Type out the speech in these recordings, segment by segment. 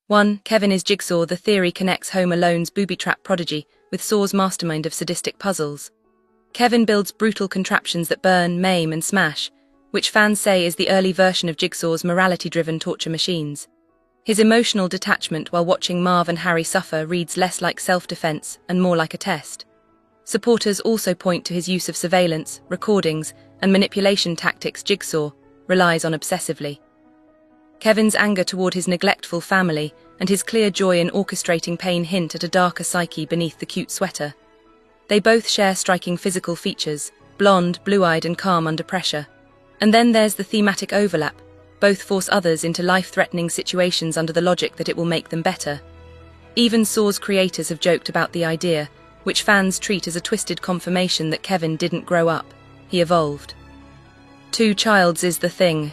1. Kevin is Jigsaw. The theory connects Home Alone's booby-trap prodigy with Saw's mastermind of sadistic puzzles. Kevin builds brutal contraptions that burn, maim, and smash, which fans say is the early version of Jigsaw's morality-driven torture machines. His emotional detachment while watching Marv and Harry suffer reads less like self-defense and more like a test. Supporters also point to his use of surveillance, recordings, and manipulation tactics Jigsaw relies on obsessively. Kevin's anger toward his neglectful family and his clear joy in orchestrating pain hint at a darker psyche beneath the cute sweater. They both share striking physical features, blonde, blue-eyed, and calm under pressure. And then there's the thematic overlap. Both force others into life-threatening situations under the logic that it will make them better. Even Saw's creators have joked about the idea, which fans treat as a twisted confirmation that Kevin didn't grow up, he evolved. 2. Childs is the Thing.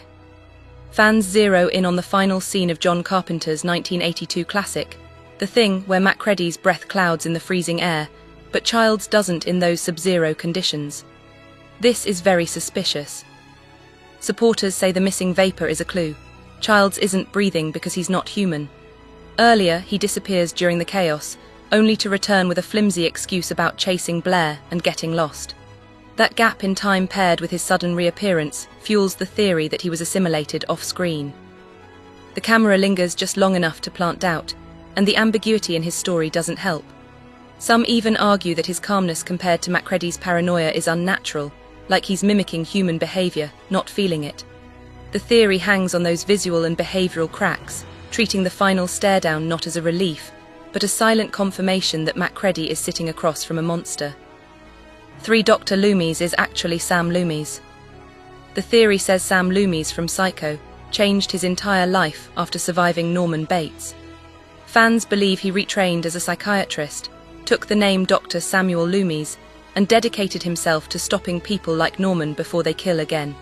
Fans zero in on the final scene of John Carpenter's 1982 classic, The Thing, where Macready's breath clouds in the freezing air, but Childs doesn't in those sub-zero conditions. This is very suspicious. Supporters say the missing vapor is a clue. Childs isn't breathing because he's not human. Earlier, he disappears during the chaos, only to return with a flimsy excuse about chasing Blair and getting lost. That gap in time paired with his sudden reappearance fuels the theory that he was assimilated off-screen. The camera lingers just long enough to plant doubt, and the ambiguity in his story doesn't help. Some even argue that his calmness compared to Macready's paranoia is unnatural, like he's mimicking human behavior, not feeling it. The theory hangs on those visual and behavioral cracks, treating the final stare-down not as a relief, but a silent confirmation that Macready is sitting across from a monster. 3. Dr. Loomis is actually Sam Loomis. The theory says Sam Loomis from Psycho changed his entire life after surviving Norman Bates. Fans believe he retrained as a psychiatrist, took the name Dr. Samuel Loomis, and dedicated himself to stopping people like Norman before they kill again.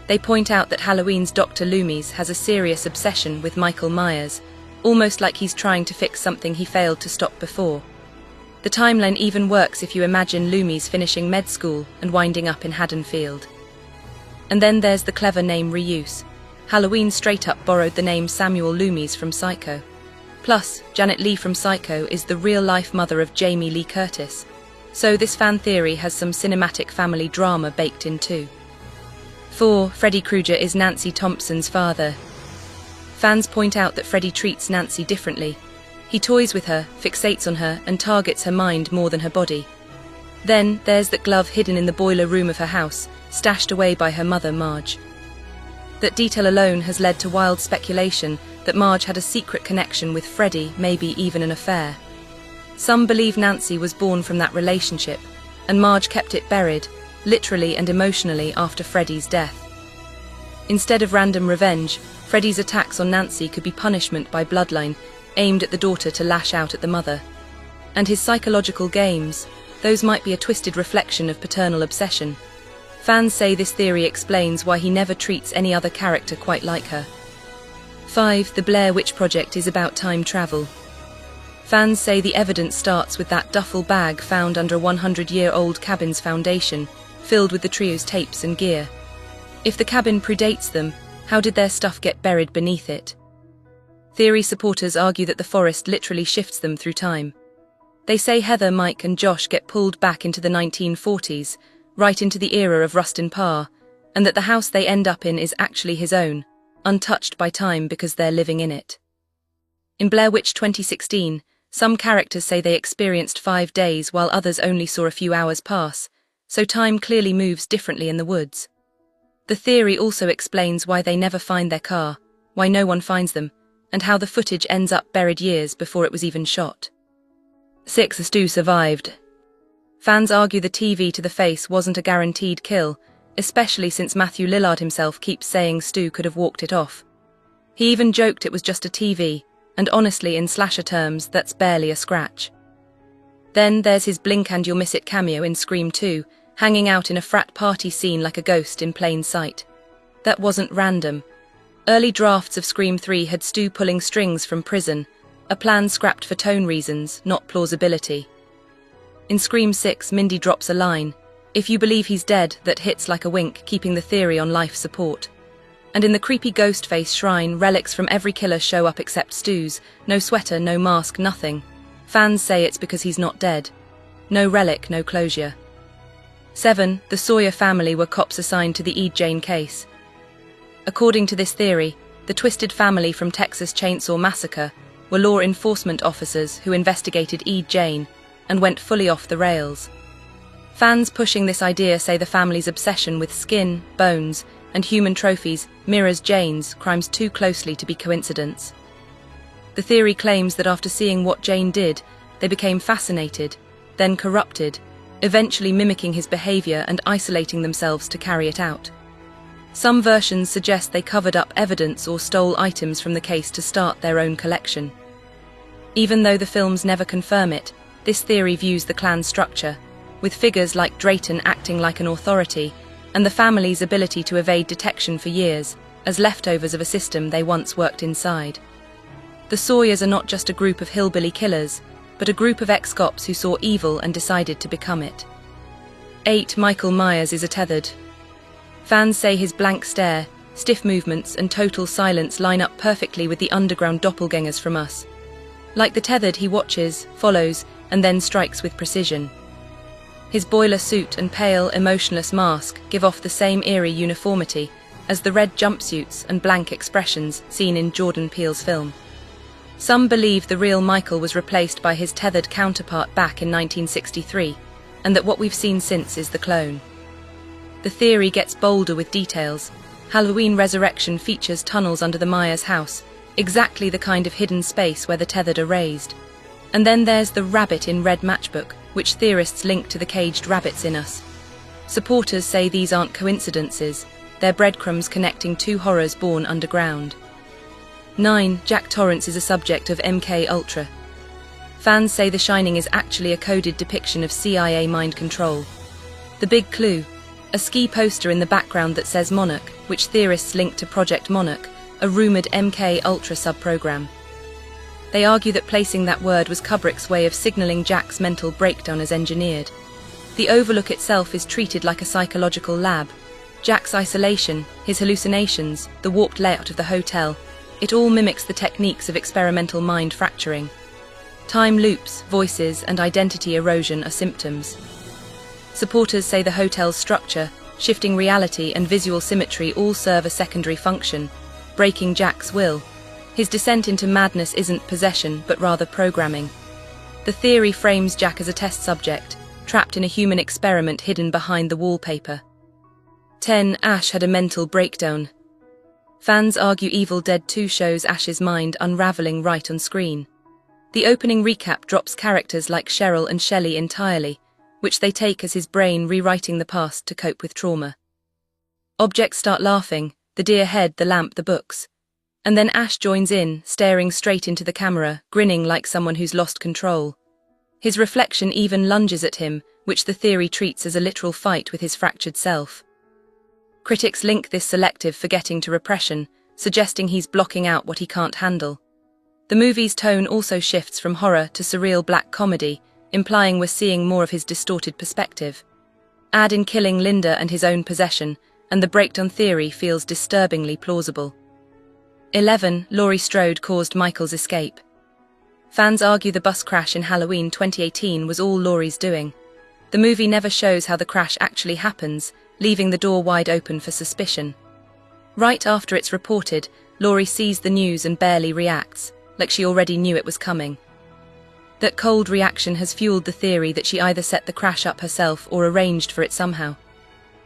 They point out that Halloween's Dr. Loomis has a serious obsession with Michael Myers, almost like he's trying to fix something he failed to stop before. The timeline even works if you imagine Loomis finishing med school and winding up in Haddonfield. And then there's the clever name reuse. Halloween straight up borrowed the name Samuel Loomis from Psycho. Plus, Janet Leigh from Psycho is the real-life mother of Jamie Lee Curtis. So this fan theory has some cinematic family drama baked in too. 4. Freddy Krueger is Nancy Thompson's father. Fans point out that Freddy treats Nancy differently. He toys with her, fixates on her, and targets her mind more than her body. Then there's that glove hidden in the boiler room of her house, stashed away by her mother, Marge. That detail alone has led to wild speculation that Marge had a secret connection with Freddy, maybe even an affair. Some believe Nancy was born from that relationship, and Marge kept it buried, literally and emotionally, after Freddy's death. Instead of random revenge, Freddy's attacks on Nancy could be punishment by bloodline, aimed at the daughter to lash out at the mother. And his psychological games, those might be a twisted reflection of paternal obsession. Fans say this theory explains why he never treats any other character quite like her. 5. The Blair Witch Project is about time travel. Fans say the evidence starts with that duffel bag found under a 100-year-old cabin's foundation, filled with the trio's tapes and gear. If the cabin predates them, how did their stuff get buried beneath it? Theory supporters argue that the forest literally shifts them through time. They say Heather, Mike, and Josh get pulled back into the 1940s, right into the era of Rustin Parr, and that the house they end up in is actually his own, untouched by time because they're living in it. In Blair Witch 2016, some characters say they experienced 5 days while others only saw a few hours pass, so time clearly moves differently in the woods. The theory also explains why they never find their car, why no one finds them, and how the footage ends up buried years before it was even shot. 6. Stu survived. Fans argue the TV to the face wasn't a guaranteed kill, especially since Matthew Lillard himself keeps saying Stu could have walked it off. He even joked it was just a TV, and honestly, in slasher terms, that's barely a scratch. Then there's his blink and you'll miss it cameo in Scream 2, hanging out in a frat party scene like a ghost in plain sight. That wasn't random. Early drafts of Scream 3 had Stu pulling strings from prison, a plan scrapped for tone reasons, not plausibility. In Scream 6, Mindy drops a line, "If you believe he's dead," that hits like a wink, keeping the theory on life support. And in the creepy ghost face shrine, relics from every killer show up except Stu's. No sweater, no mask, nothing. Fans say it's because he's not dead. No relic, no closure. 7. The Sawyer family were cops assigned to the E. Jane case. According to this theory, the twisted family from Texas Chainsaw Massacre were law enforcement officers who investigated E. Jane and went fully off the rails. Fans pushing this idea say the family's obsession with skin, bones, and human trophies mirrors Jane's crimes too closely to be coincidence. The theory claims that after seeing what Jane did, they became fascinated, then corrupted, eventually mimicking his behavior and isolating themselves to carry it out. Some versions suggest they covered up evidence or stole items from the case to start their own collection. Even though the films never confirm it, this theory views the clan structure, with figures like Drayton acting like an authority, and the family's ability to evade detection for years, as leftovers of a system they once worked inside. The Sawyers are not just a group of hillbilly killers, but a group of ex-cops who saw evil and decided to become it. 8. Michael Myers is a Tethered. Fans say his blank stare, stiff movements, and total silence line up perfectly with the underground doppelgangers from Us. Like the Tethered, he watches, follows, and then strikes with precision. His boiler suit and pale, emotionless mask give off the same eerie uniformity as the red jumpsuits and blank expressions seen in Jordan Peele's film. Some believe the real Michael was replaced by his tethered counterpart back in 1963, and that what we've seen since is the clone. The theory gets bolder with details. Halloween Resurrection features tunnels under the Myers house, exactly the kind of hidden space where the Tethered are raised. And then there's the rabbit in red matchbook, which theorists link to the caged rabbits in Us. Supporters say these aren't coincidences, they're breadcrumbs connecting two horrors born underground. 9. Jack Torrance is a subject of MK Ultra. Fans say The Shining is actually a coded depiction of CIA mind control. The big clue, a ski poster in the background that says Monarch, which theorists link to Project Monarch, a rumoured MK Ultra sub-program. They argue that placing that word was Kubrick's way of signalling Jack's mental breakdown as engineered. The Overlook itself is treated like a psychological lab. Jack's isolation, his hallucinations, the warped layout of the hotel, it all mimics the techniques of experimental mind fracturing. Time loops, voices, and identity erosion are symptoms. Supporters say the hotel's structure, shifting reality, and visual symmetry all serve a secondary function, breaking Jack's will. His descent into madness isn't possession, but rather programming. The theory frames Jack as a test subject, trapped in a human experiment hidden behind the wallpaper. 10. Ash had a mental breakdown. Fans argue Evil Dead 2 shows Ash's mind unraveling right on screen. The opening recap drops characters like Cheryl and Shelley entirely, which they take as his brain rewriting the past to cope with trauma. Objects start laughing, the deer head, the lamp, the books. And then Ash joins in, staring straight into the camera, grinning like someone who's lost control. His reflection even lunges at him, which the theory treats as a literal fight with his fractured self. Critics link this selective forgetting to repression, suggesting he's blocking out what he can't handle. The movie's tone also shifts from horror to surreal black comedy, implying we're seeing more of his distorted perspective. Add in killing Linda and his own possession, and the breakdown theory feels disturbingly plausible. 11. Laurie Strode caused Michael's escape. Fans argue the bus crash in Halloween 2018 was all Laurie's doing. The movie never shows how the crash actually happens, leaving the door wide open for suspicion. Right after it's reported, Laurie sees the news and barely reacts, like she already knew it was coming. That cold reaction has fueled the theory that she either set the crash up herself or arranged for it somehow.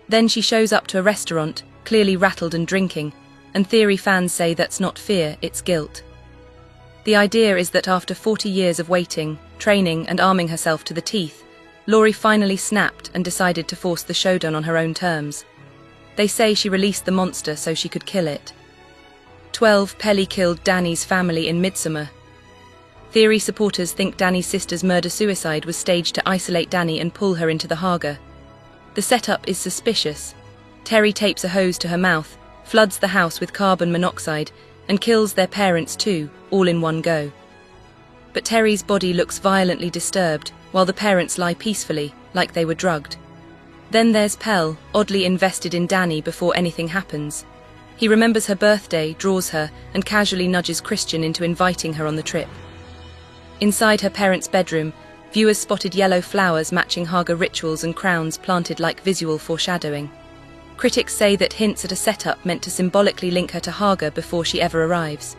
Then she shows up to a restaurant, clearly rattled and drinking, and theory fans say that's not fear, it's guilt. The idea is that after 40 years of waiting, training, and arming herself to the teeth, Laurie finally snapped and decided to force the showdown on her own terms. They say she released the monster so she could kill it. 12. Pelly killed Danny's family in Midsommar. Theory supporters think Danny's sister's murder-suicide was staged to isolate Danny and pull her into the Haga. The setup is suspicious. Terry tapes a hose to her mouth, floods the house with carbon monoxide, and kills their parents too, all in one go. But Terry's body looks violently disturbed, while the parents lie peacefully, like they were drugged. Then there's Pell, oddly invested in Danny before anything happens. He remembers her birthday, draws her, and casually nudges Christian into inviting her on the trip. Inside her parents' bedroom, viewers spotted yellow flowers matching Haga rituals and crowns planted like visual foreshadowing. Critics say that hints at a setup meant to symbolically link her to Haga before she ever arrives.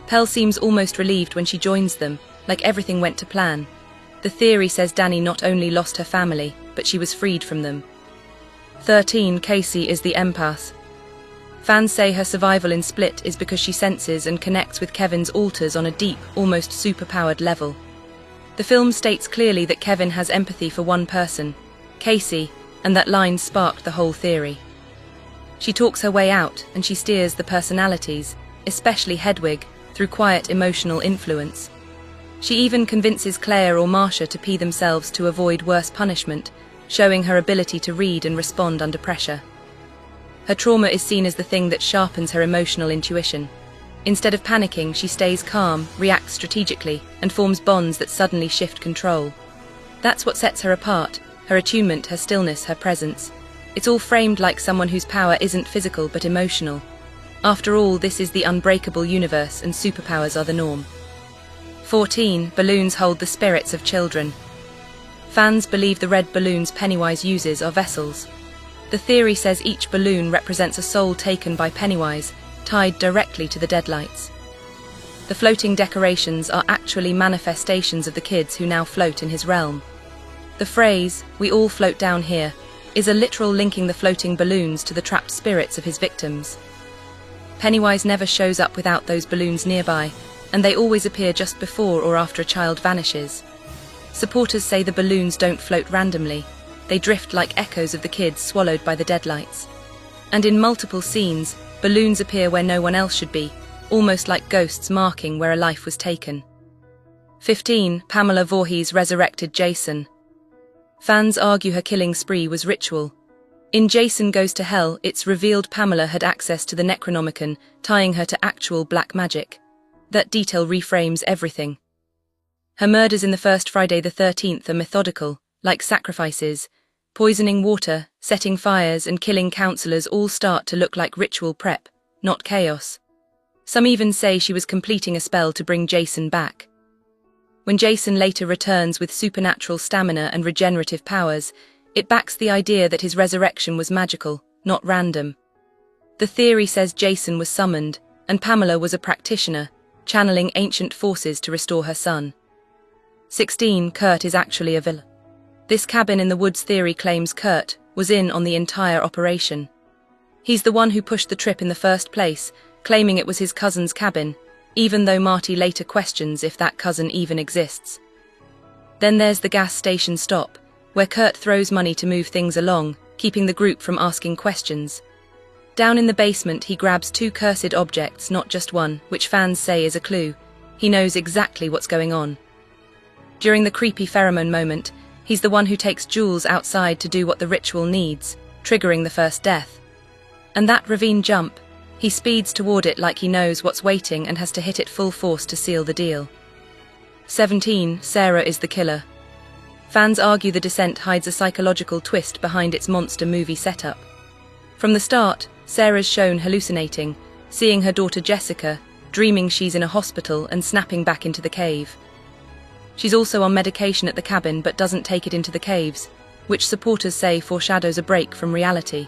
Pell seems almost relieved when she joins them, like everything went to plan. The theory says Dani not only lost her family, but she was freed from them. 13. Casey is the empath. Fans say her survival in Split is because she senses and connects with Kevin's alters on a deep, almost superpowered level. The film states clearly that Kevin has empathy for one person, Casey, and that line sparked the whole theory. She talks her way out, and she steers the personalities, especially Hedwig, through quiet emotional influence. She even convinces Claire or Marcia to pee themselves to avoid worse punishment, showing her ability to read and respond under pressure. Her trauma is seen as the thing that sharpens her emotional intuition. Instead of panicking, she stays calm, reacts strategically, and forms bonds that suddenly shift control. That's what sets her apart, her attunement, her stillness, her presence. It's all framed like someone whose power isn't physical but emotional. After all, this is the unbreakable universe and superpowers are the norm. 14. Balloons hold the spirits of children. Fans believe the red balloons Pennywise uses are vessels. The theory says each balloon represents a soul taken by Pennywise, tied directly to the deadlights. The floating decorations are actually manifestations of the kids who now float in his realm. The phrase, "we all float down here," is a literal linking the floating balloons to the trapped spirits of his victims. Pennywise never shows up without those balloons nearby, and they always appear just before or after a child vanishes. Supporters say the balloons don't float randomly. They drift like echoes of the kids swallowed by the deadlights. And in multiple scenes, balloons appear where no one else should be, almost like ghosts marking where a life was taken. 15. Pamela Voorhees resurrected Jason. Fans argue her killing spree was ritual. In Jason Goes to Hell, it's revealed Pamela had access to the Necronomicon, tying her to actual black magic. That detail reframes everything. Her murders in the first Friday the 13th are methodical, like sacrifices. Poisoning water, setting fires, and killing counselors all start to look like ritual prep, not chaos. Some even say she was completing a spell to bring Jason back. When Jason later returns with supernatural stamina and regenerative powers, it backs the idea that his resurrection was magical, not random. The theory says Jason was summoned, and Pamela was a practitioner, channeling ancient forces to restore her son. 16. Kurt is actually a villain. This cabin in the woods theory claims Kurt was in on the entire operation. He's the one who pushed the trip in the first place, claiming it was his cousin's cabin, even though Marty later questions if that cousin even exists. Then there's the gas station stop, where Kurt throws money to move things along, keeping the group from asking questions. Down in the basement, he grabs two cursed objects, not just one, which fans say is a clue. He knows exactly what's going on. During the creepy pheromone moment, he's the one who takes Jules outside to do what the ritual needs, triggering the first death. And that ravine jump, he speeds toward it like he knows what's waiting and has to hit it full force to seal the deal. 17. Sarah is the killer. Fans argue The Descent hides a psychological twist behind its monster movie setup. From the start, Sarah's shown hallucinating, seeing her daughter Jessica, dreaming she's in a hospital and snapping back into the cave. She's also on medication at the cabin but doesn't take it into the caves, which supporters say foreshadows a break from reality.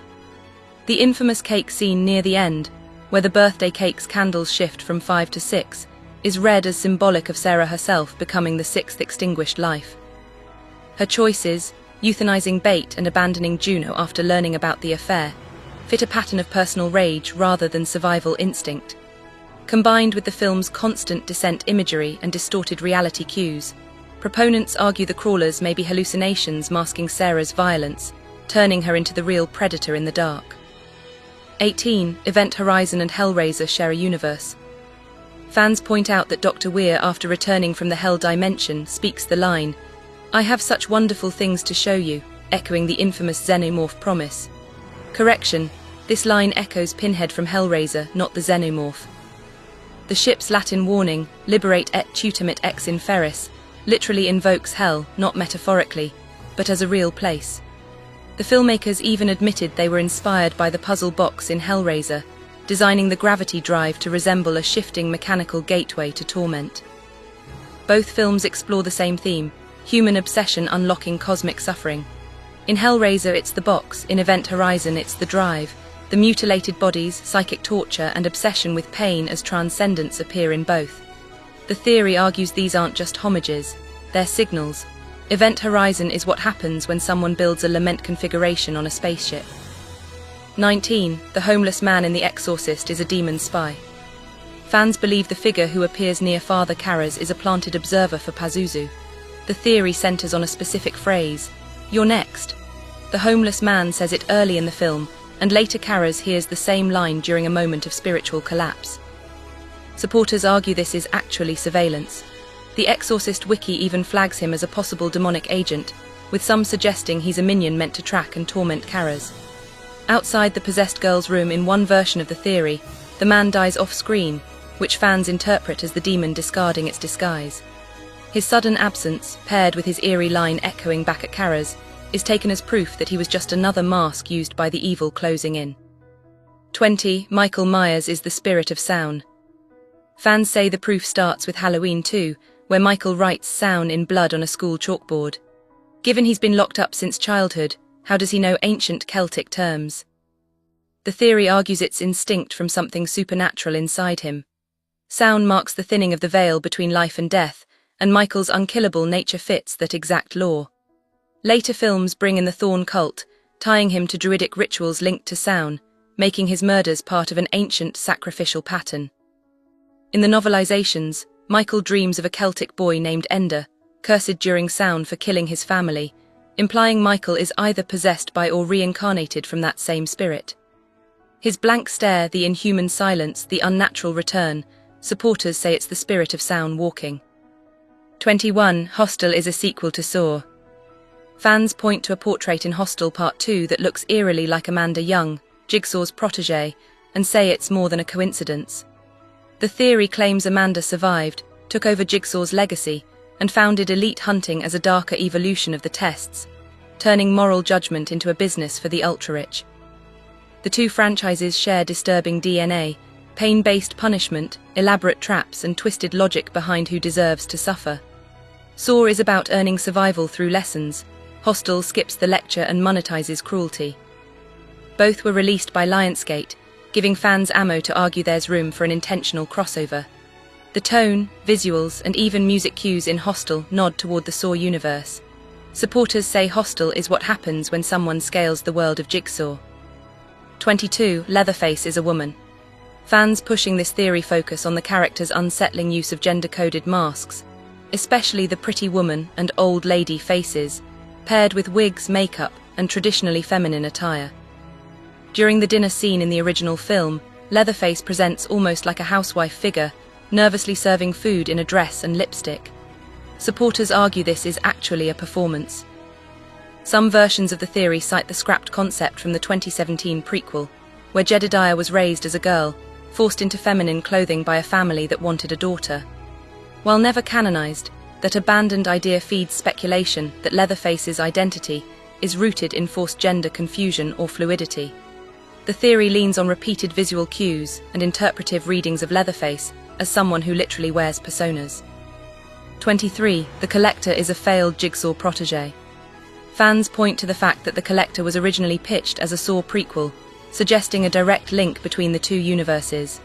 The infamous cake scene near the end, where the birthday cake's candles shift from 5 to 6, is read as symbolic of Sarah herself becoming the sixth extinguished life. Her choices, euthanizing Bate and abandoning Juno after learning about the affair, fit a pattern of personal rage rather than survival instinct. Combined with the film's constant descent imagery and distorted reality cues, proponents argue the crawlers may be hallucinations masking Sarah's violence, turning her into the real predator in the dark. 18. Event Horizon and Hellraiser share a universe. Fans point out that Dr. Weir, after returning from the Hell Dimension, speaks the line, "I have such wonderful things to show you," echoing the infamous xenomorph promise. Correction, this line echoes Pinhead from Hellraiser, not the xenomorph. The ship's Latin warning, "Liberate et tutamit ex inferis," literally invokes hell, not metaphorically, but as a real place. The filmmakers even admitted they were inspired by the puzzle box in Hellraiser, designing the gravity drive to resemble a shifting mechanical gateway to torment. Both films explore the same theme, human obsession unlocking cosmic suffering. In Hellraiser it's the box, in Event Horizon it's the drive. The mutilated bodies, psychic torture, and obsession with pain as transcendence appear in both. The theory argues these aren't just homages, they're signals. Event Horizon is what happens when someone builds a lament configuration on a spaceship. 19. The homeless man in The Exorcist is a demon spy. Fans believe the figure who appears near Father Karras is a planted observer for Pazuzu. The theory centers on a specific phrase, "You're next." The homeless man says it early in the film, and later Karras hears the same line during a moment of spiritual collapse. Supporters argue this is actually surveillance. The Exorcist wiki even flags him as a possible demonic agent, with some suggesting he's a minion meant to track and torment Karras. Outside the possessed girl's room in one version of the theory, the man dies off-screen, which fans interpret as the demon discarding its disguise. His sudden absence, paired with his eerie line echoing back at Karras, is taken as proof that he was just another mask used by the evil closing in. 20. Michael Myers is the spirit of Sown. Fans say the proof starts with Halloween 2, where Michael writes Sown in blood on a school chalkboard. Given he's been locked up since childhood, how does he know ancient Celtic terms? The theory argues it's instinct from something supernatural inside him. Sown marks the thinning of the veil between life and death, and Michael's unkillable nature fits that exact law. Later films bring in the Thorn cult, tying him to druidic rituals linked to Sown, making his murders part of an ancient sacrificial pattern. In the novelizations, Michael dreams of a Celtic boy named Ender, cursed during Sown for killing his family, implying Michael is either possessed by or reincarnated from that same spirit. His blank stare, the inhuman silence, the unnatural return, supporters say it's the spirit of Sown walking. 21. Hostel is a sequel to Saw. Fans point to a portrait in Hostel Part 2 that looks eerily like Amanda Young, Jigsaw's protégé, and say it's more than a coincidence. The theory claims Amanda survived, took over Jigsaw's legacy, and founded Elite Hunting as a darker evolution of the tests, turning moral judgment into a business for the ultra-rich. The two franchises share disturbing DNA, pain-based punishment, elaborate traps, and twisted logic behind who deserves to suffer. Saw is about earning survival through lessons. Hostel skips the lecture and monetizes cruelty. Both were released by Lionsgate, giving fans ammo to argue there's room for an intentional crossover. The tone, visuals, and even music cues in Hostel nod toward the Saw universe. Supporters say Hostel is what happens when someone scales the world of Jigsaw. 22. Leatherface is a woman. Fans pushing this theory focus on the character's unsettling use of gender-coded masks, especially the pretty woman and old lady faces, paired with wigs, makeup, and traditionally feminine attire. During the dinner scene in the original film, Leatherface presents almost like a housewife figure, nervously serving food in a dress and lipstick. Supporters argue this is actually a performance. Some versions of the theory cite the scrapped concept from the 2017 prequel, where Jedediah was raised as a girl, forced into feminine clothing by a family that wanted a daughter. While never canonized, that abandoned idea feeds speculation that Leatherface's identity is rooted in forced gender confusion or fluidity. The theory leans on repeated visual cues and interpretive readings of Leatherface as someone who literally wears personas. 23. The Collector is a failed Jigsaw protégé. Fans point to the fact that The Collector was originally pitched as a Saw prequel, suggesting a direct link between the two universes.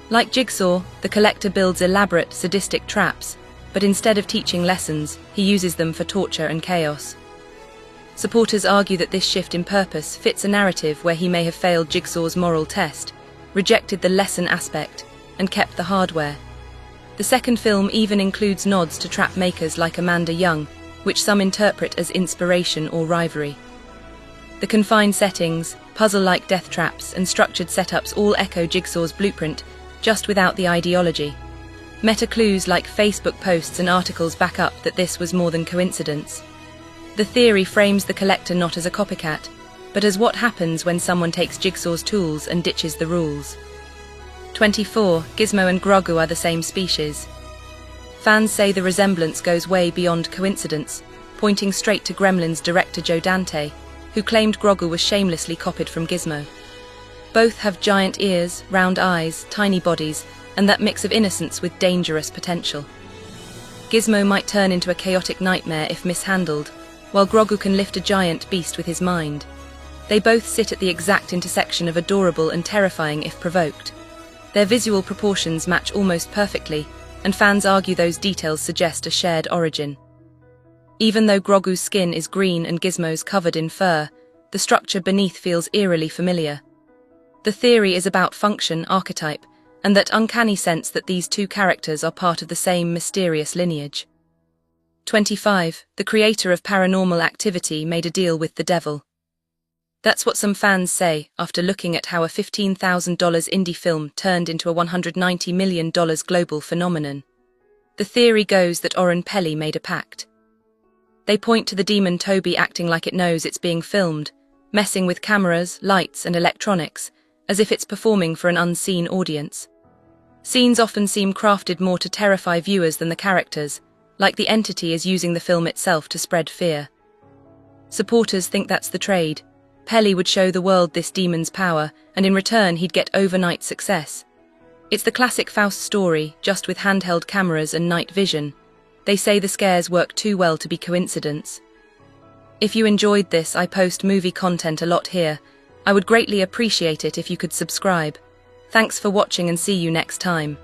Like Jigsaw, The Collector builds elaborate, sadistic traps, but instead of teaching lessons, he uses them for torture and chaos. Supporters argue that this shift in purpose fits a narrative where he may have failed Jigsaw's moral test, rejected the lesson aspect, and kept the hardware. The second film even includes nods to trap makers like Amanda Young, which some interpret as inspiration or rivalry. The confined settings, puzzle-like death traps, and structured setups all echo Jigsaw's blueprint, just without the ideology. Meta-clues like Facebook posts and articles back up that this was more than coincidence. The theory frames The Collector not as a copycat, but as what happens when someone takes Jigsaw's tools and ditches the rules. 24. Gizmo and Grogu are the same species. Fans say the resemblance goes way beyond coincidence, pointing straight to Gremlins director Joe Dante, who claimed Grogu was shamelessly copied from Gizmo. Both have giant ears, round eyes, tiny bodies, and that mix of innocence with dangerous potential. Gizmo might turn into a chaotic nightmare if mishandled, while Grogu can lift a giant beast with his mind. They both sit at the exact intersection of adorable and terrifying if provoked. Their visual proportions match almost perfectly, and fans argue those details suggest a shared origin. Even though Grogu's skin is green and Gizmo's covered in fur, the structure beneath feels eerily familiar. The theory is about function, archetype, and that uncanny sense that these two characters are part of the same mysterious lineage. 25. The creator of Paranormal Activity made a deal with the devil. That's what some fans say after looking at how a $15,000 indie film turned into a $190 million global phenomenon. The theory goes that Oren Peli made a pact. They point to the demon Toby acting like it knows it's being filmed, messing with cameras, lights, and electronics, as if it's performing for an unseen audience. Scenes often seem crafted more to terrify viewers than the characters, like the entity is using the film itself to spread fear. Supporters think that's the trade. Peli would show the world this demon's power, and in return he'd get overnight success. It's the classic Faust story, just with handheld cameras and night vision. They say the scares work too well to be coincidence. If you enjoyed this, I post movie content a lot here. I would greatly appreciate it if you could subscribe. Thanks for watching and see you next time.